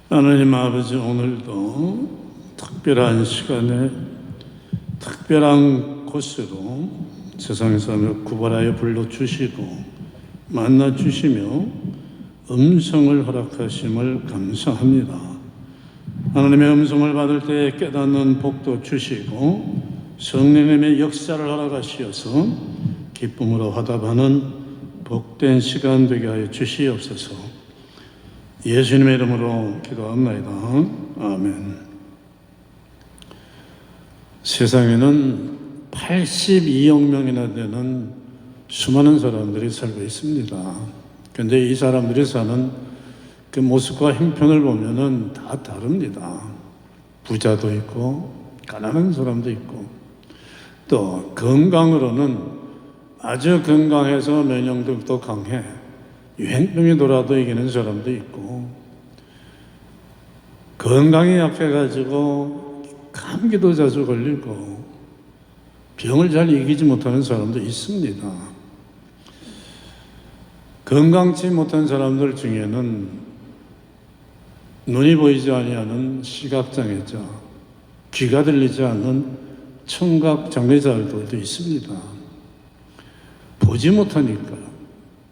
하나님 아버지, 오늘도 특별한 시간에 특별한 곳으로 세상 사람을 구별하여 불러주시고 만나주시며 음성을 허락하심을 감사합니다. 하나님의 음성을 받을 때 깨닫는 복도 주시고 성령님의 역사를 허락하시어서 기쁨으로 화답하는 복된 시간 되게 하여 주시옵소서. 예수님의 이름으로 기도합니다. 아멘. 세상에는 82억 명이나 되는 수많은 사람들이 살고 있습니다. 그런데 이 사람들이 사는 그 모습과 형편을 보면은 다 다릅니다. 부자도 있고 가난한 사람도 있고 또 건강으로는 아주 건강해서 면역력도 강해 유행병이 돌아도 이기는 사람도 있고 건강이 약해가지고 감기도 자주 걸리고 병을 잘 이기지 못하는 사람도 있습니다. 건강치 못한 사람들 중에는 눈이 보이지 아니하는 시각장애자, 귀가 들리지 않는 청각장애자들도 있습니다. 보지 못하니까,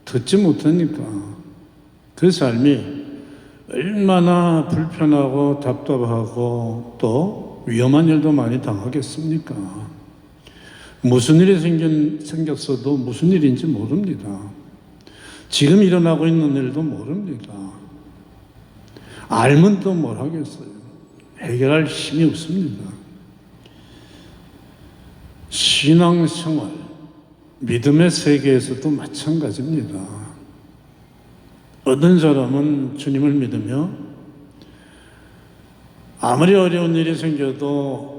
듣지 못하니까 그 삶이 얼마나 불편하고 답답하고 또 위험한 일도 많이 당하겠습니까? 무슨 일이 생겼어도 무슨 일인지 모릅니다. 지금 일어나고 있는 일도 모릅니다. 알면 또 뭘 하겠어요? 해결할 힘이 없습니다. 신앙생활, 믿음의 세계에서도 마찬가지입니다. 어떤 사람은 주님을 믿으며 아무리 어려운 일이 생겨도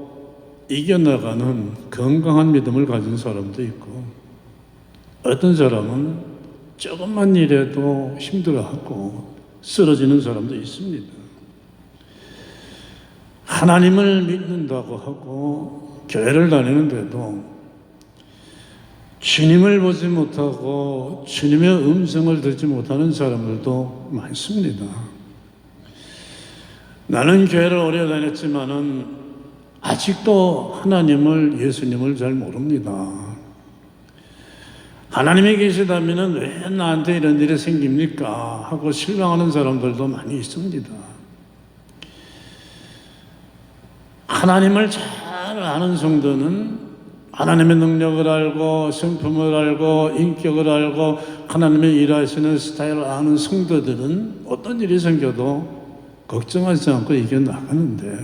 이겨나가는 건강한 믿음을 가진 사람도 있고 어떤 사람은 조금만 일해도 힘들어하고 쓰러지는 사람도 있습니다. 하나님을 믿는다고 하고 교회를 다니는데도 주님을 보지 못하고 주님의 음성을 듣지 못하는 사람들도 많습니다. 나는 교회를 오래 다녔지만은 아직도 하나님을, 예수님을 잘 모릅니다. 하나님이 계시다면 왜 나한테 이런 일이 생깁니까? 하고 실망하는 사람들도 많이 있습니다. 하나님을 잘 아는 성도는 하나님의 능력을 알고 성품을 알고 인격을 알고 하나님의 일하시는 스타일을 아는 성도들은 어떤 일이 생겨도 걱정하지 않고 이겨나가는데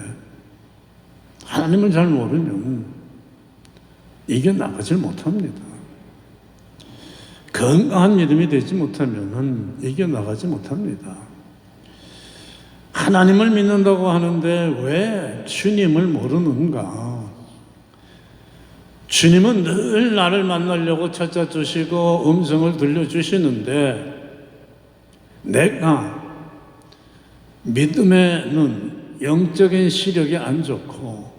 하나님을 잘 모르면 이겨나가질 못합니다. 건강한 믿음이 되지 못하면 이겨나가지 못합니다. 하나님을 믿는다고 하는데 왜 주님을 모르는가? 주님은 늘 나를 만나려고 찾아주시고 음성을 들려주시는데 내가 믿음의 눈, 영적인 시력이 안 좋고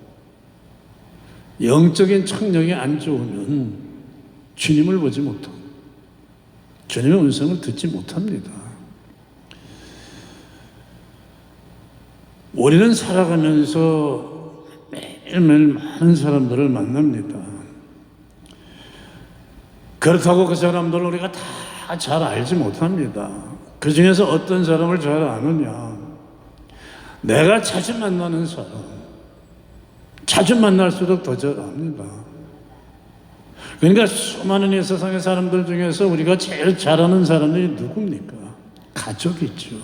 영적인 청력이 안 좋으면 주님을 보지 못하고 주님의 음성을 듣지 못합니다. 우리는 살아가면서 매일매일 많은 사람들을 만납니다. 그렇다고 그 사람들을 우리가 다 잘 알지 못합니다. 그 중에서 어떤 사람을 잘 아느냐? 내가 자주 만나는 사람, 자주 만날수록 더 잘 압니다. 그러니까 수많은 이 세상의 사람들 중에서 우리가 제일 잘 아는 사람들이 누굽니까? 가족이죠.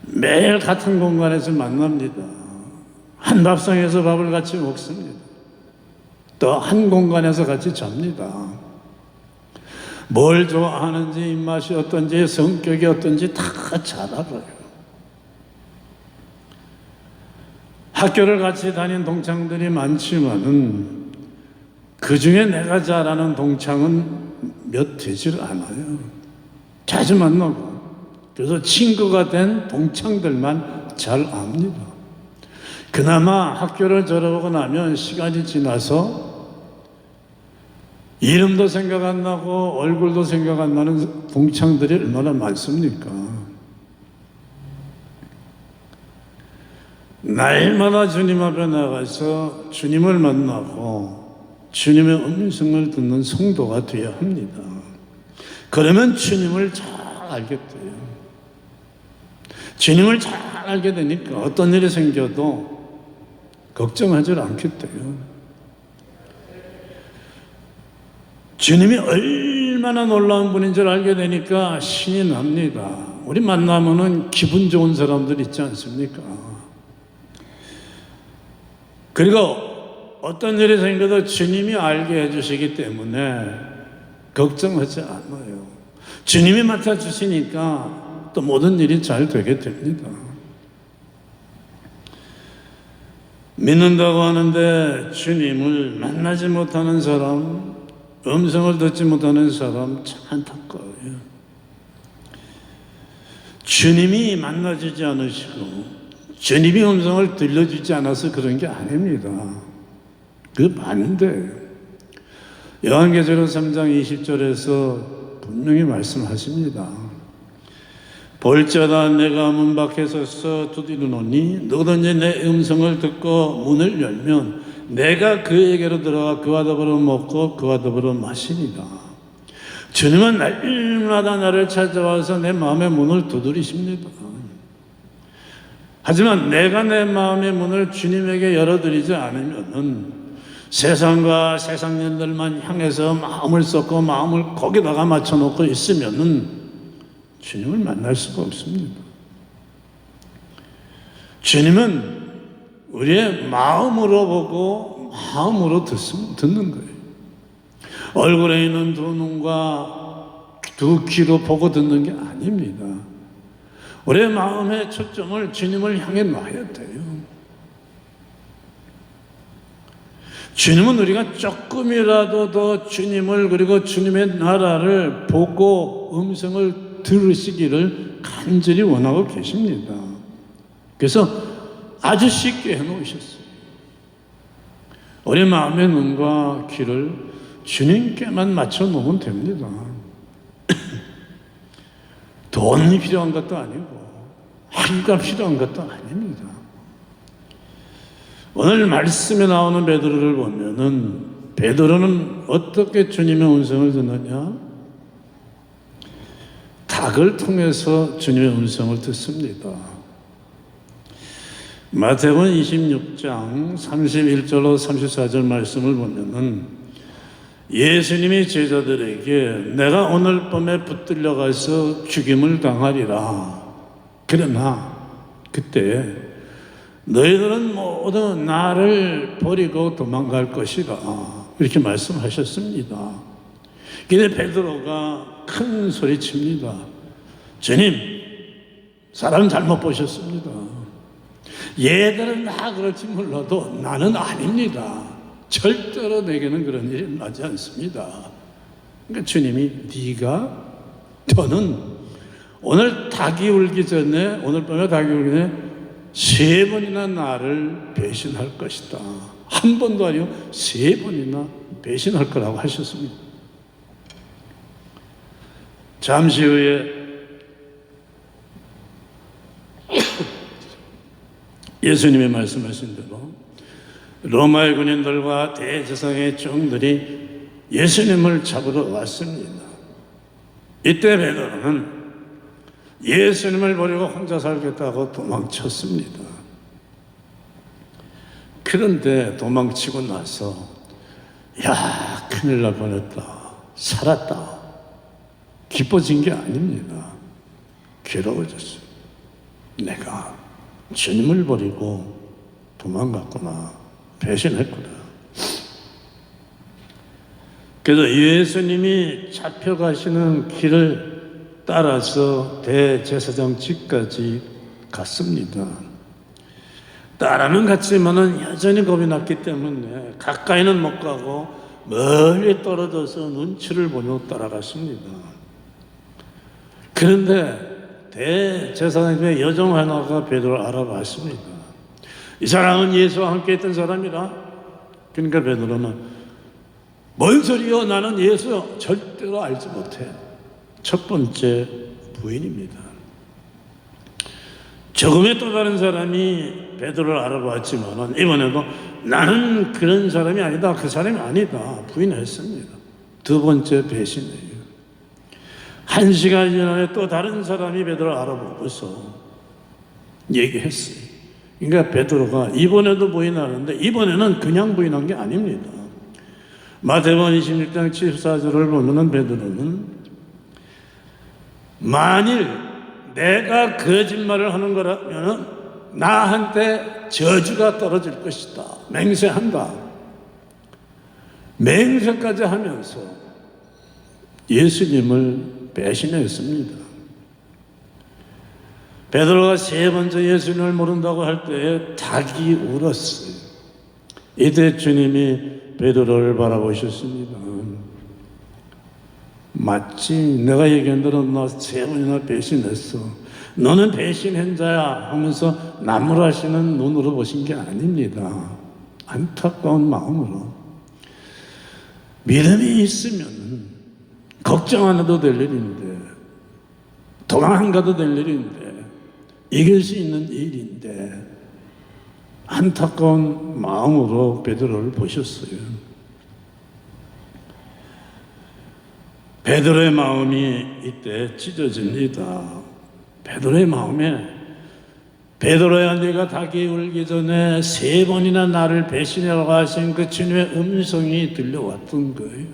매일 같은 공간에서 만납니다. 한 밥상에서 밥을 같이 먹습니다. 또 한 공간에서 같이 잡니다. 뭘 좋아하는지, 입맛이 어떤지, 성격이 어떤지 다 잘 알아요. 학교를 같이 다닌 동창들이 많지만은 그 중에 내가 잘 아는 동창은 몇 되질 않아요. 자주 만나고 그래서 친구가 된 동창들만 잘 압니다. 그나마 학교를 졸업하고 나면 시간이 지나서 이름도 생각 안 나고 얼굴도 생각 안 나는 동창들이 얼마나 많습니까? 날마다 주님 앞에 나가서 주님을 만나고 주님의 음성을 듣는 성도가 되어야 합니다. 그러면 주님을 잘 알게 돼요. 주님을 잘 알게 되니까 어떤 일이 생겨도 걱정하지 않게 돼요. 주님이 얼마나 놀라운 분인 줄 알게 되니까 신이 납니다. 우리 만나면은 기분 좋은 사람들 있지 않습니까? 그리고 어떤 일이 생겨도 주님이 알게 해주시기 때문에 걱정하지 않아요. 주님이 맡아주시니까 또 모든 일이 잘 되게 됩니다. 믿는다고 하는데 주님을 만나지 못하는 사람, 음성을 듣지 못하는 사람 참 안타까워요. 주님이 만나주지 않으시고 주님이 음성을 들려주지 않아서 그런 게 아닙니다. 그게 많은데 요한계시록 3장 20절에서 분명히 말씀하십니다. 볼지어다 내가 문 밖에 서서 두드리노니 누구든지 내 음성을 듣고 문을 열면 내가 그에게로 들어가 그와 더불어 먹고 그와 더불어 마시리라. 주님은 날마다 나를 찾아와서 내 마음의 문을 두드리십니다. 하지만 내가 내 마음의 문을 주님에게 열어드리지 않으면 세상과 세상 일들만 향해서 마음을 쏟고 마음을 거기다가 맞춰놓고 있으면 주님을 만날 수가 없습니다. 주님은 우리의 마음으로 보고 마음으로 듣는 거예요. 얼굴에 있는 두 눈과 두 귀로 보고 듣는 게 아닙니다. 우리의 마음의 초점을 주님을 향해 놔야 돼요. 주님은 우리가 조금이라도 더 주님을 그리고 주님의 나라를 보고 음성을 들으시기를 간절히 원하고 계십니다. 그래서 아주 쉽게 해놓으셨어요. 우리 마음의 눈과 귀를 주님께만 맞춰 놓으면 됩니다. 돈이 필요한 것도 아니고 학위가 필요한 것도 아닙니다. 오늘 말씀에 나오는 베드로를 보면은 베드로는 어떻게 주님의 음성을 듣느냐? 닭을 통해서 주님의 음성을 듣습니다. 마태복음 26장 31절로 34절 말씀을 보면은 예수님이 제자들에게 내가 오늘 밤에 붙들려 가서 죽임을 당하리라. 그러나 그때 너희들은 모두 나를 버리고 도망갈 것이라. 이렇게 말씀하셨습니다. 근데 베드로가 큰 소리 칩니다. 주님, 사람 잘못 보셨습니다. 얘들은 다 그럴지 몰라도 나는 아닙니다. 절대로 내게는 그런 일이 나지 않습니다. 그러니까 주님이 네가 너는 오늘 닭이 울기 전에 오늘 밤에 닭이 울기 전에 3번이나 나를 배신할 것이다. 한 번도 아니고 3번이나 배신할 거라고 하셨습니다. 잠시 후에 예수님이 말씀하신 대로 로마의 군인들과 대제사장의 종들이 예수님을 잡으러 왔습니다. 이때 베드로는 예수님을 버리고 혼자 살겠다고 도망쳤습니다. 그런데 도망치고 나서 야, 큰일 날 뻔했다. 살았다. 기뻐진 게 아닙니다. 괴로워졌어요. 내가 주님을 버리고 도망갔구나. 배신했구나. 그래서 예수님이 잡혀가시는 길을 따라서 대제사장 집까지 갔습니다. 따라는 갔지만은 여전히 겁이 났기 때문에 가까이는 못 가고 멀리 떨어져서 눈치를 보며 따라갔습니다. 그런데 대제사장의 여종 하나가 베드로를 알아봤습니다. 이 사람은 예수와 함께 있던 사람이라. 그러니까 베드로는 뭔 소리요? 나는 예수 절대로 알지 못해. 첫 번째 부인입니다. 조금의 또 다른 사람이 베드로를 알아봤지만 이번에도 나는 그런 사람이 아니다, 그 사람이 아니다 부인했습니다. 두 번째 배신이에요. 1시간 지나에 또 다른 사람이 베드로를 알아보고서 얘기했어요. 그러니까 베드로가 이번에도 부인하는데 이번에는 그냥 부인한 게 아닙니다. 마태복음 26장 74절을 보면은 베드로는 만일 내가 거짓말을 하는 거라면 나한테 저주가 떨어질 것이다 맹세한다. 맹세까지 하면서 예수님을 배신했습니다. 베드로가 세 번째 예수님을 모른다고 할 때에 닭이 울었어요. 이때 주님이 베드로를 바라보셨습니다. 맞지? 내가 얘기한 대로 너 세 번이나 배신했어. 너는 배신한 자야 하면서 나무라시는 눈으로 보신 게 아닙니다. 안타까운 마음으로. 믿음이 있으면 걱정 안 해도 될 일인데, 도망 안 가도 될 일인데, 이길 수 있는 일인데 안타까운 마음으로 베드로를 보셨어요. 베드로의 마음이 이때 찢어집니다. 베드로의 마음에 베드로야 네가 닭이 울기 전에 세 번이나 나를 배신하라고 하신 그 주님의 음성이 들려왔던 거예요.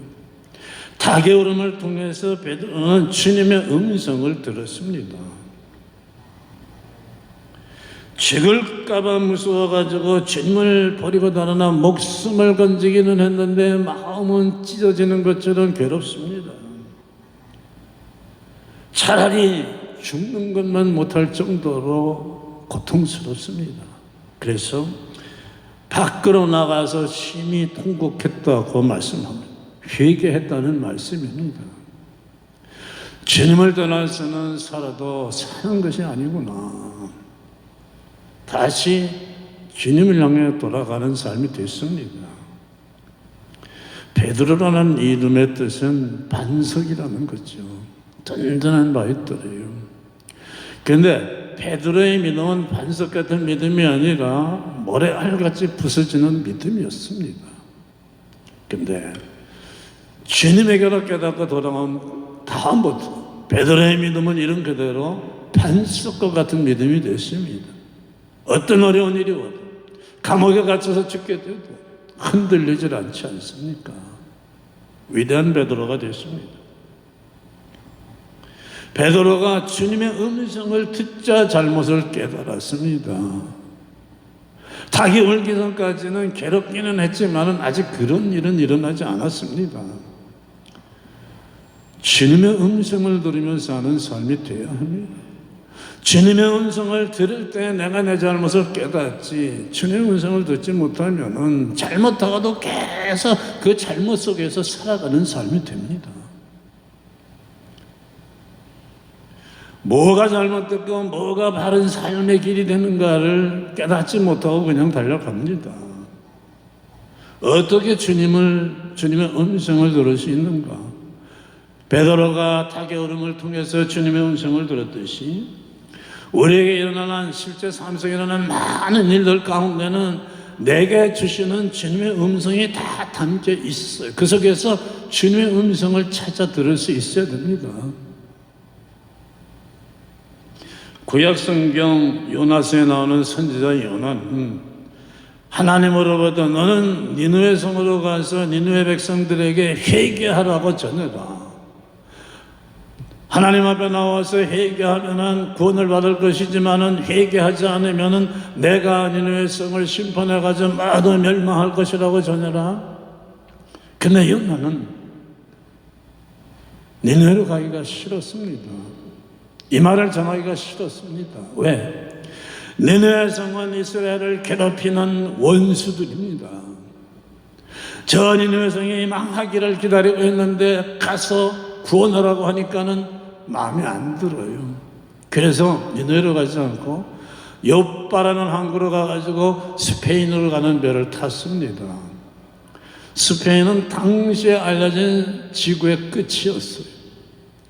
닭의 울음을 통해서 베드로는 주님의 음성을 들었습니다. 죽을까봐 무서워가지고 주님을 버리고 다르나 목숨을 건지기는 했는데 마음은 찢어지는 것처럼 괴롭습니다. 차라리 죽는 것만 못할 정도로 고통스럽습니다. 그래서 밖으로 나가서 심히 통곡했다고 말씀합니다. 회개했다는 말씀입니다. 주님을 떠나서는 살아도 사는 것이 아니구나. 다시 주님을 향해 돌아가는 삶이 됐습니다. 베드로라는 이름의 뜻은 반석이라는 거죠. 든든한 바위돌이에요. 그런데 베드로의 믿음은 반석 같은 믿음이 아니라 모래알같이 부서지는 믿음이었습니다. 그런데 주님에게로 깨닫고 돌아온 다음부터 베드로의 믿음은 이런 그대로 반석과 같은 믿음이 됐습니다. 어떤 어려운 일이 와도 감옥에 갇혀서 죽게 돼도 흔들리질 않지 않습니까? 위대한 베드로가 됐습니다. 베드로가 주님의 음성을 듣자 잘못을 깨달았습니다. 닭이 울기 전까지는 괴롭기는 했지만 아직 그런 일은 일어나지 않았습니다. 주님의 음성을 들으며 사는 삶이 되어야 합니다. 주님의 음성을 들을 때 내가 내 잘못을 깨닫지, 주님의 음성을 듣지 못하면 잘못하고도 계속 그 잘못 속에서 살아가는 삶이 됩니다. 뭐가 잘못됐고 뭐가 바른 삶의 길이 되는가를 깨닫지 못하고 그냥 달려갑니다. 어떻게 주님의 음성을 들을 수 있는가? 베드로가 닭의 울음을 통해서 주님의 음성을 들었듯이 우리에게 일어나는 실제 삶 속에 일어나는 많은 일들 가운데는 내게 주시는 주님의 음성이 다 담겨 있어요. 그 속에서 주님의 음성을 찾아 들을 수 있어야 됩니다. 구약 성경 요나서에 나오는 선지자 요나는 하나님으로부터 너는 니느웨 성으로 가서 니느웨 백성들에게 회개하라고 전해라. 하나님 앞에 나와서 회개하면은 구원을 받을 것이지만은 회개하지 않으면은 내가 니느웨 성을 심판해 가지고 모두 멸망할 것이라고 전해라. 근데 요나는 니느웨로 가기가 싫었습니다. 이 말을 전하기가 싫었습니다. 왜? 니느웨 성은 이스라엘을 괴롭히는 원수들입니다. 저 니느웨 성이 망하기를 기다리고 있는데 가서 구원하라고 하니까는 마음에 안 들어요. 그래서 니느웨로 가지 않고 욥바라는 항구로 가가지고 스페인으로 가는 배를 탔습니다. 스페인은 당시에 알려진 지구의 끝이었어요.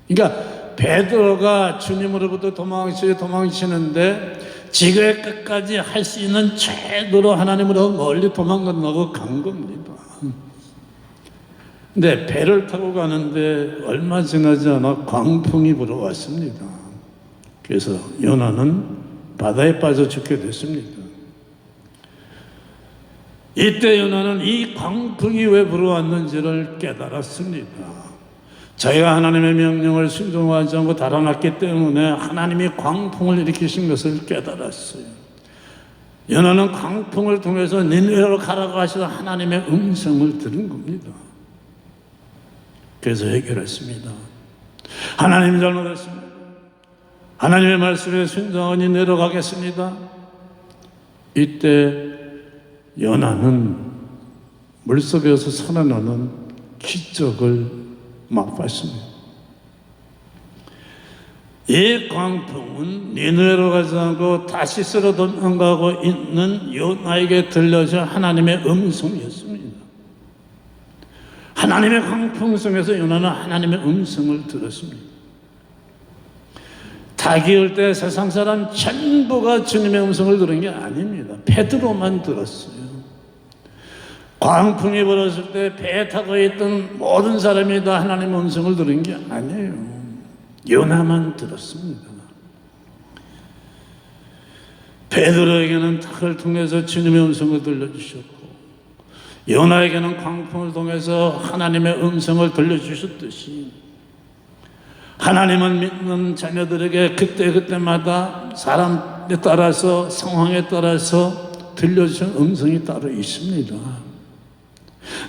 그러니까 베드로가 주님으로부터 도망치는데 지구의 끝까지 할 수 있는 최대로 하나님으로 멀리 도망간다고 간 겁니다. 근데 배를 타고 가는데 얼마 지나지 않아 광풍이 불어왔습니다. 그래서 요나는 바다에 빠져 죽게 됐습니다. 이때 요나는 이 광풍이 왜 불어왔는지를 깨달았습니다. 자기가 하나님의 명령을 순종하지 않고 달아났기 때문에 하나님이 광풍을 일으키신 것을 깨달았어요. 요나는 광풍을 통해서 니느웨로 가라고 하시던 하나님의 음성을 들은 겁니다. 그래서 해결했습니다. 하나님 잘못했습니다. 하나님의 말씀에 순종하니 내려가겠습니다. 이때 요나는 물속에서 살아나는 기적을 맛봤습니다. 이 광풍은 니느웨로 가지 않고 다시스로 도망가고 있는 요나에게 들려진 하나님의 음성이었습니다. 하나님의 광풍 속에서 요나는 하나님의 음성을 들었습니다. 닭이 올 때 세상 사람 전부가 주님의 음성을 들은 게 아닙니다. 베드로만 들었어요. 광풍이 불었을 때 배에 타고 있던 모든 사람이 다 하나님의 음성을 들은 게 아니에요. 요나만 들었습니다. 베드로에게는 닭을 통해서 주님의 음성을 들려주셨고, 요나에게는 광풍을 통해서 하나님의 음성을 들려주셨듯이 하나님은 믿는 자녀들에게 그때그때마다 사람에 따라서 상황에 따라서 들려주신 음성이 따로 있습니다.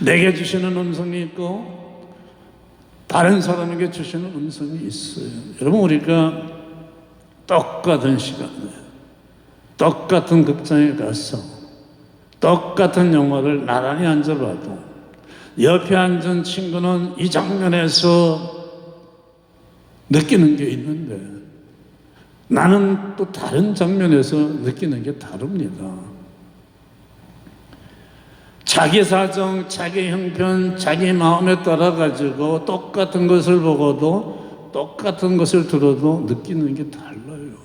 내게 주시는 음성이 있고 다른 사람에게 주시는 음성이 있어요. 여러분, 우리가 똑같은 시간에 똑같은 극장에 가서 똑같은 영화를 나란히 앉아봐도 옆에 앉은 친구는 이 장면에서 느끼는 게 있는데 나는 또 다른 장면에서 느끼는 게 다릅니다. 자기 사정, 자기 형편, 자기 마음에 따라 가지고 똑같은 것을 보고도 똑같은 것을 들어도 느끼는 게 달라요.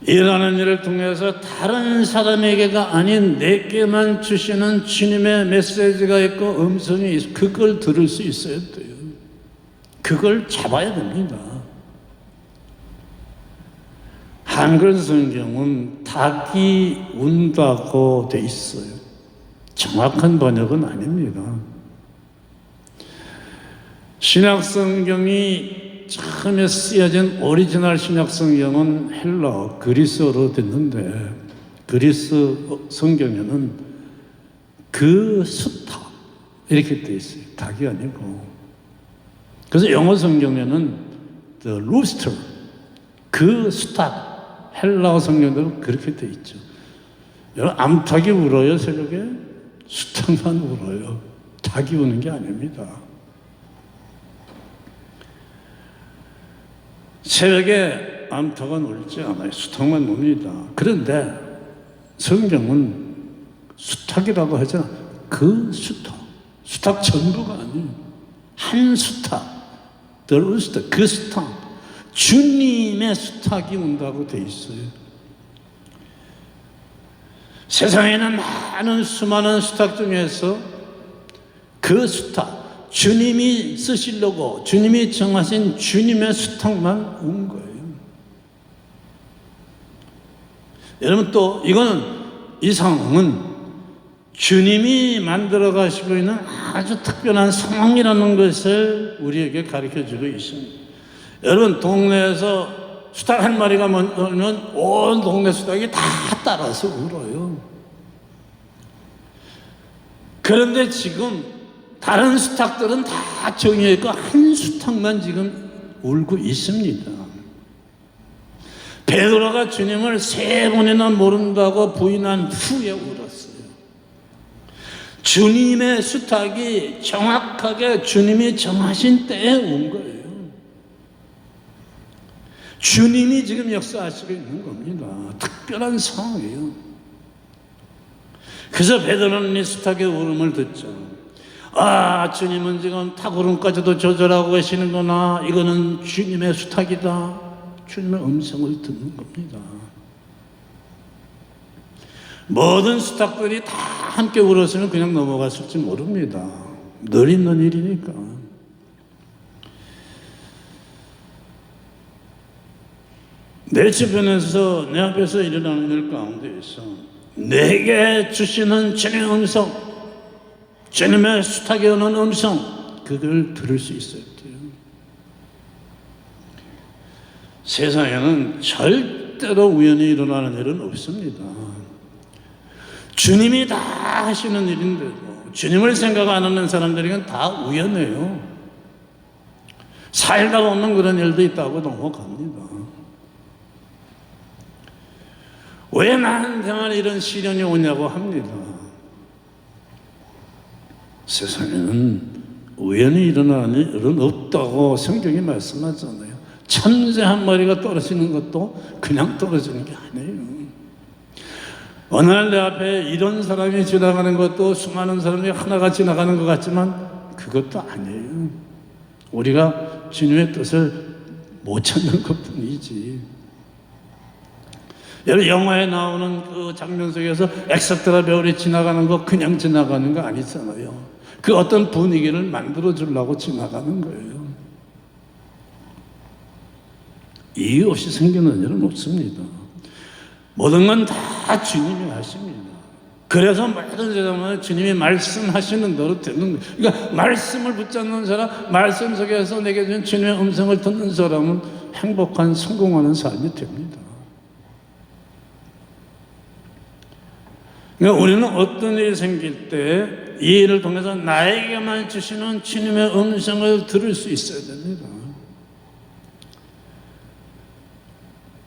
일하는 일을 통해서 다른 사람에게가 아닌 내게만 주시는 주님의 메시지가 있고 음성이 있어. 그걸 들을 수 있어야 돼요. 그걸 잡아야 됩니다. 한글 성경은 닭이 운다고 돼 있어요. 정확한 번역은 아닙니다. 신약 성경이 처음에 쓰여진 오리지널 신약 성경은 헬라어, 그리스어로 됐는데 그리스 성경에는 그 수탉 이렇게 돼 있어요. 닭이 아니고. 그래서 영어 성경에는 the rooster, 그 수탉, 헬라어 성경대로 그렇게 돼 있죠. 여러분, 암탉이 울어요, 새벽에? 수탉만 울어요. 닭이 우는 게 아닙니다. 새벽에 암탉은 울지 않아요. 수탉만 웁니다. 그런데 성경은 수탉이라고 하잖아. 그 수탉. 수탉 전부가 아니에요. 한 수탉. The rooster. 그 수탉. 주님의 수탉이 운다고 돼 있어요. 세상에는 많은 수많은 수탉 중에서 그 수탉, 주님이 쓰시려고 주님이 정하신 주님의 수탉만 온 거예요. 여러분, 또 이거는, 이 상황은 주님이 만들어 가시고 있는 아주 특별한 상황이라는 것을 우리에게 가르쳐 주고 있습니다. 여러분, 동네에서 수탉 한 마리가 울면 온 동네 수탉이 다 따라서 울어요. 그런데 지금 다른 수탉들은 다 정해 있고 한 수탉만 지금 울고 있습니다. 베드로가 주님을 3번이나 모른다고 부인한 후에 울었어요. 주님의 수탉이 정확하게 주님이 정하신 때에 온 거예요. 주님이 지금 역사하시고 있는 겁니다. 특별한 상황이에요. 그래서 베드로는 이 수탉의 울음을 듣죠. 아, 주님은 지금 탁울음까지도 조절하고 계시는구나. 이거는 주님의 수탉이다. 주님의 음성을 듣는 겁니다. 모든 스탁들이 다 함께 울었으면 그냥 넘어갔을지 모릅니다. 늘 있는 일이니까. 내 주변에서 내 앞에서 일어나는 일 가운데에서 내게 주시는 주님의 음성, 주님의 수탉이 오는 음성, 그걸 들을 수 있어야 돼요. 세상에는 절대로 우연히 일어나는 일은 없습니다. 주님이 다 하시는 일인데도 주님을 생각 안 하는 사람들에게는 다 우연해요. 살다 보면 그런 일도 있다고 넘어갑니다. 왜 나한테만 이런 시련이 오냐고 합니다. 세상에는 우연히 일어나는 일은 없다고 성경이 말씀하잖아요. 참새 한 마리가 떨어지는 것도 그냥 떨어지는 게 아니에요. 어느 날 내 앞에 이런 사람이 지나가는 것도 수많은 사람이 하나가 지나가는 것 같지만 그것도 아니에요. 우리가 주님의 뜻을 못 찾는 것뿐이지. 여러분, 영화에 나오는 그 장면 속에서 엑스트라 배우리 지나가는 거 그냥 지나가는 거 아니잖아요. 그 어떤 분위기를 만들어 주려고 지나가는 거예요. 이유 없이 생기는 일은 없습니다. 모든 건 다 주님이 하십니다. 그래서 모든 세상은 주님이 말씀하시는 대로 되는 거예요. 그러니까 말씀을 붙잡는 사람, 말씀 속에서 내게 준 주님의 음성을 듣는 사람은 행복한, 성공하는 삶이 됩니다. 그러니까 우리는 어떤 일이 생길 때 이 일을 통해서 나에게만 주시는 주님의 음성을 들을 수 있어야 됩니다.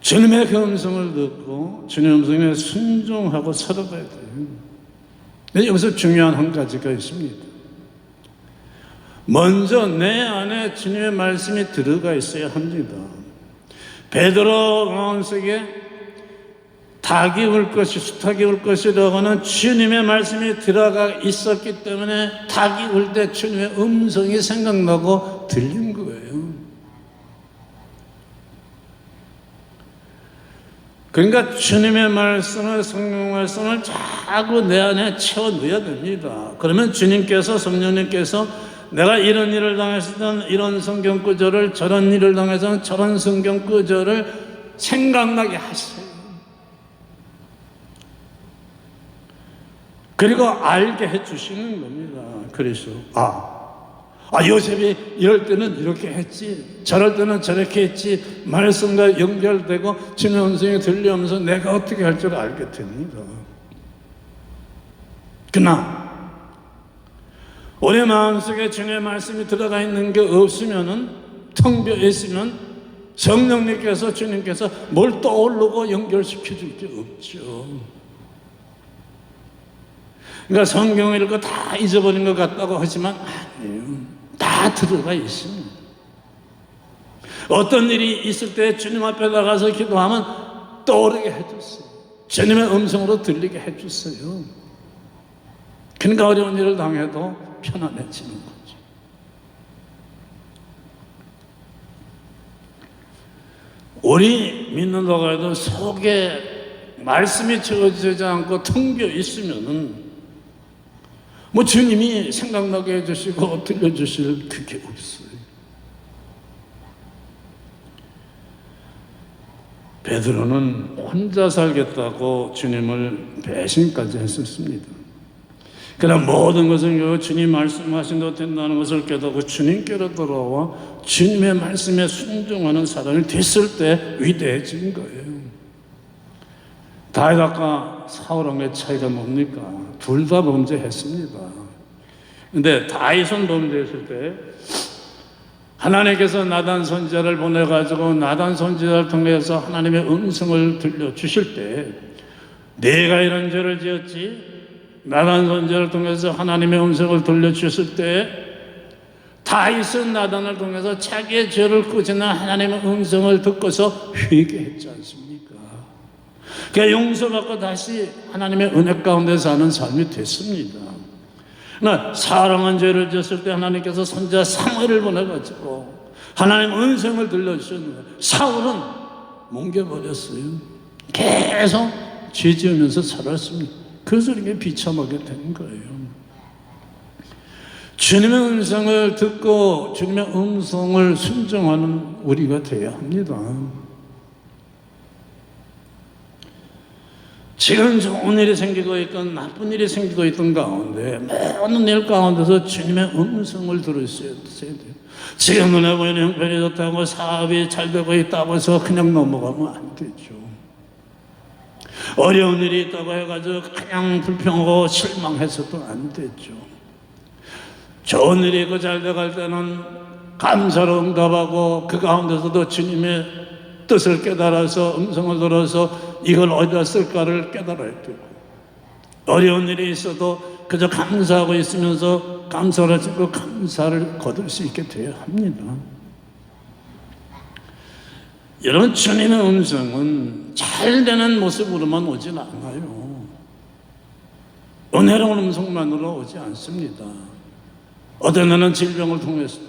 주님의 그 음성을 듣고 주님의 음성에 순종하고 살아가야 돼요. 여기서 중요한 한 가지가 있습니다. 먼저 내 안에 주님의 말씀이 들어가 있어야 합니다. 베드로 마음속에 닭이 울 것이 수탉이 울 것이라고 하는 주님의 말씀이 들어가 있었기 때문에 닭이 울 때 주님의 음성이 생각나고 들린 거예요. 그러니까 주님의 말씀을, 성경 말씀을 자꾸 내 안에 채워 넣어야 됩니다. 그러면 주님께서, 성령님께서 내가 이런 일을 당했을 때는 이런 성경 구절을, 저런 일을 당해서는 저런 성경 구절을 생각나게 하세요. 그리고 알게 해주시는 겁니다. 그래서 요셉이 이럴 때는 이렇게 했지, 저럴 때는 저렇게 했지, 말씀과 연결되고 주님의 음성이 들려오면서 내가 어떻게 할 줄 알게 됩니다. 그러나 우리 마음속에 주님의 말씀이 들어가 있는 게 없으면은, 텅 비어 있으면 성령님께서, 주님께서 뭘 떠오르고 연결시켜 줄 게 없죠. 그러니까 성경을 읽고 다 잊어버린 것 같다고 하지만 아니에요. 다 들어가 있습니다. 어떤 일이 있을 때 주님 앞에 나가서 기도하면 떠오르게 해주세요. 주님의 음성으로 들리게 해주세요. 그러니까 어려운 일을 당해도 편안해지는 거죠. 우리 믿는다고 해도 속에 말씀이 채워지지 않고 텅 비어 있으면은 주님이 생각나게 해주시고 들려주실 그게 없어요. 베드로는 혼자 살겠다고 주님을 배신까지 했었습니다. 그러나 모든 것은 주님 말씀하신 대로 된다는 것을 깨닫고 주님께로 돌아와 주님의 말씀에 순종하는 사람이 됐을 때 위대해진 거예요. 다윗과 사울왕의 차이가 뭡니까? 둘 다 범죄했습니다. 근데 다윗은 범죄했을 때 하나님께서 나단 선지자를 보내가지고 나단 선지자를 통해서 하나님의 음성을 들려주실 때 내가 이런 죄를 지었지, 나단 선지자를 통해서 하나님의 음성을 들려주셨을 때 다윗은 나단을 통해서 자기의 죄를 꾸짖는 하나님의 음성을 듣고서 회개했지 않습니까? 그러니까 용서받고 다시 하나님의 은혜 가운데 사는 삶이 됐습니다. 그러나 사랑한 죄를 지었을 때 하나님께서 선지자 사무엘을 보내가지고 하나님 음성을 들려주셨는데 사울은 뭉개버렸어요. 계속 죄 지으면서 살았습니다. 그래서 이렇게 비참하게 된 거예요. 주님의 음성을 듣고 주님의 음성을 순종하는 우리가 되어야 합니다. 지금 좋은 일이 생기고 있건 나쁜 일이 생기고 있던 가운데 모든 일 가운데서 주님의 음성을 들으셔야 돼요. 지금 눈에 보이는 형편이 좋다고 사업이 잘 되고 있다고 해서 그냥 넘어가면 안 되죠. 어려운 일이 있다고 해가지고 그냥 불평하고 실망해서도 안 되죠. 좋은 일이 있고 잘 돼갈 때는 감사로 응답하고 그 가운데서도 주님의 뜻을 깨달아서 음성을 들어서 이걸 어디다 쓸까를 깨달아야 되고, 어려운 일이 있어도 그저 감사하고 있으면서 감사를 하고 감사를 거둘 수 있게 되어야 합니다. 여러분, 주님의 음성은 잘 되는 모습으로만 오진 않아요. 은혜로운 음성만으로 오지 않습니다. 어떤 데는 질병을 통해서도,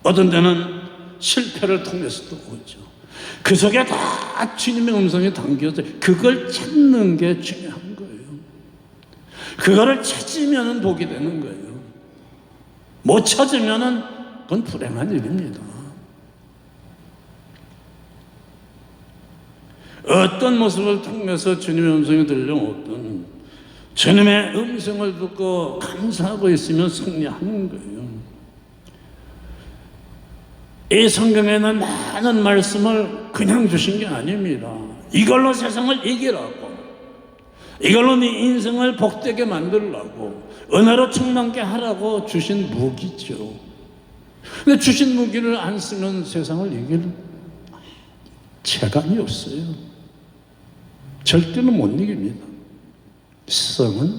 어떤 데는 실패를 통해서도 오죠. 그 속에 다 주님의 음성이 담겨져 그걸 찾는 게 중요한 거예요. 그거를 찾으면 복이 되는 거예요. 못 찾으면 그건 불행한 일입니다. 어떤 모습을 통해서 주님의 음성이 들려오든 주님의 음성을 듣고 감사하고 있으면 승리하는 거예요. 이 성경에는 많은 말씀을 그냥 주신 게 아닙니다. 이걸로 세상을 이기라고, 이걸로 네 인생을 복되게 만들라고, 은혜로 충만케 하라고 주신 무기죠. 근데 주신 무기를 안 쓰면 세상을 이길 재간이 없어요. 절대로 못 이깁니다. 세상은,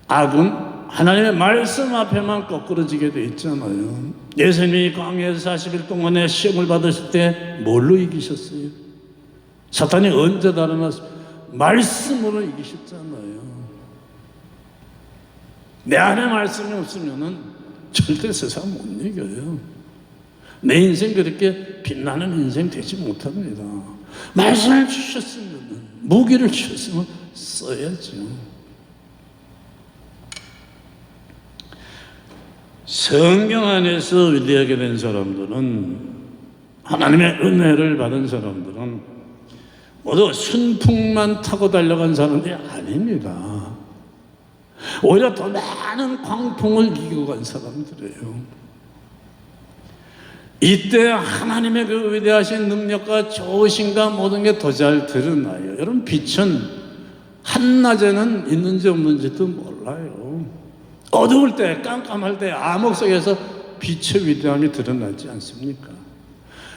악은 하나님의 말씀 앞에만 거꾸러지게 돼 있잖아요. 예수님이 광야에서 40일 동안에 시험을 받으실 때 뭘로 이기셨어요? 사탄이 언제 달아났어요? 말씀으로 이기셨잖아요. 내 안에 말씀이 없으면 절대 세상 못 이겨요. 내 인생 그렇게 빛나는 인생 되지 못합니다. 말씀을 주셨으면, 무기를 주셨으면 써야죠. 성경 안에서 위대하게 된 사람들은, 하나님의 은혜를 받은 사람들은 모두 순풍만 타고 달려간 사람들이 아닙니다. 오히려 더 많은 광풍을 이기고 간 사람들이에요. 이때 하나님의 그 위대하신 능력과 좋으신가 모든 게 더 잘 드러나요. 여러분, 빛은 한낮에는 있는지 없는지도 몰라요. 어두울 때, 깜깜할 때 암흑 속에서 빛의 위대함이 드러나지 않습니까?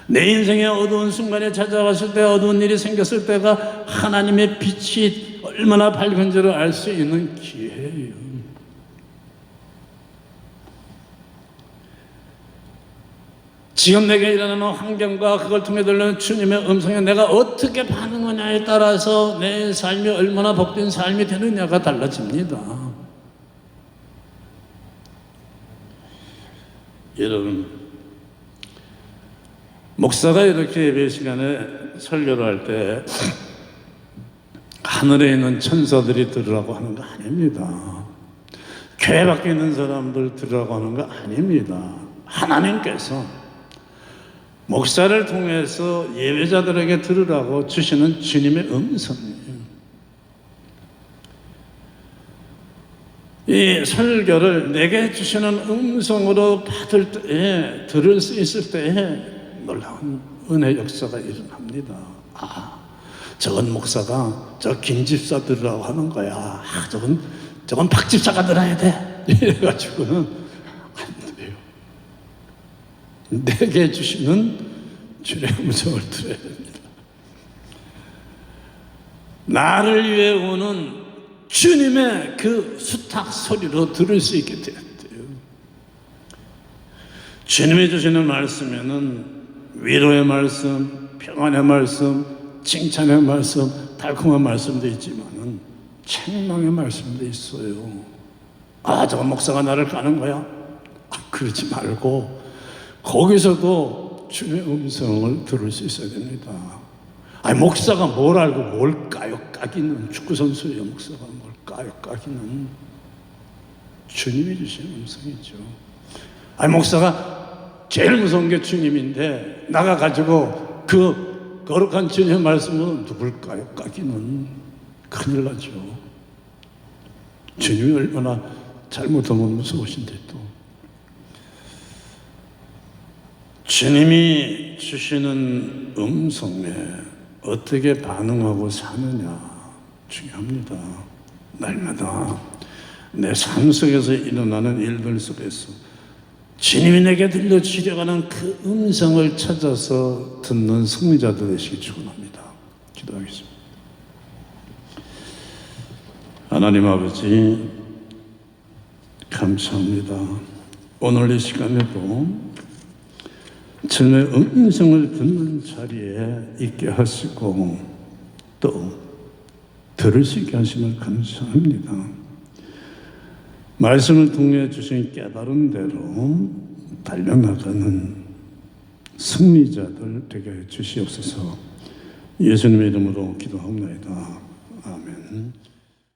내 인생의 어두운 순간에 찾아왔을 때, 어두운 일이 생겼을 때가 하나님의 빛이 얼마나 밝은지를 알 수 있는 기회예요. 지금 내게 일어나는 환경과 그걸 통해 들리는 주님의 음성에 내가 어떻게 반응하냐에 따라서 내 삶이 얼마나 복된 삶이 되느냐가 달라집니다. 여러분, 목사가 이렇게 예배 시간에 설교를 할 때 하늘에 있는 천사들이 들으라고 하는 거 아닙니다. 교회 밖에 있는 사람들 들으라고 하는 거 아닙니다. 하나님께서 목사를 통해서 예배자들에게 들으라고 주시는 주님의 음성이에요. 이 설교를 내게 주시는 음성으로 받을 때에, 들을 수 있을 때에 놀라운 은혜 역사가 일어납니다. 아, 저건 목사가 저 김집사 들으라고 하는 거야. 아, 저건 박집사가 들어야 돼. 이래가지고는 안 돼요. 내게 주시는 주의 음성을 들어야 됩니다. 나를 위해 오는 주님의 그 수탉 소리로 들을 수 있게 되었대요. 주님이 주시는 말씀에는 위로의 말씀, 평안의 말씀, 칭찬의 말씀, 달콤한 말씀도 있지만은 책망의 말씀도 있어요. 아, 저건 목사가 나를 까는 거야? 아, 그러지 말고 거기서도 주님의 음성을 들을 수 있어야 됩니다. 아니 목사가 뭘 알고 뭘 까요 까기는, 축구선수예요. 목사가 뭘 까요 까기는. 주님이 주신 음성이죠. 아니 목사가 제일 무서운 게 주님인데 나가가지고 그 거룩한 주님의 말씀은 누굴까요 까기는 큰일 나죠. 주님이 얼마나 잘못하면 무서우신데 또 주님이 주시는 음성에 어떻게 반응하고 사느냐 중요합니다. 날마다 내 삶 속에서 일어나는 일들 속에서 주님이 내게 들려주려고 하는 그 음성을 찾아서 듣는 승리자들 되시기 축원합니다. 기도하겠습니다. 하나님 아버지 감사합니다. 오늘 이 시간에도 주님의 음성을 듣는 자리에 있게 하시고 또 들을 수 있게 하심을 감사합니다. 말씀을 통해 주신 깨달은 대로 달려나가는 승리자들 되게 해 주시옵소서. 예수님의 이름으로 기도합니다. 아멘.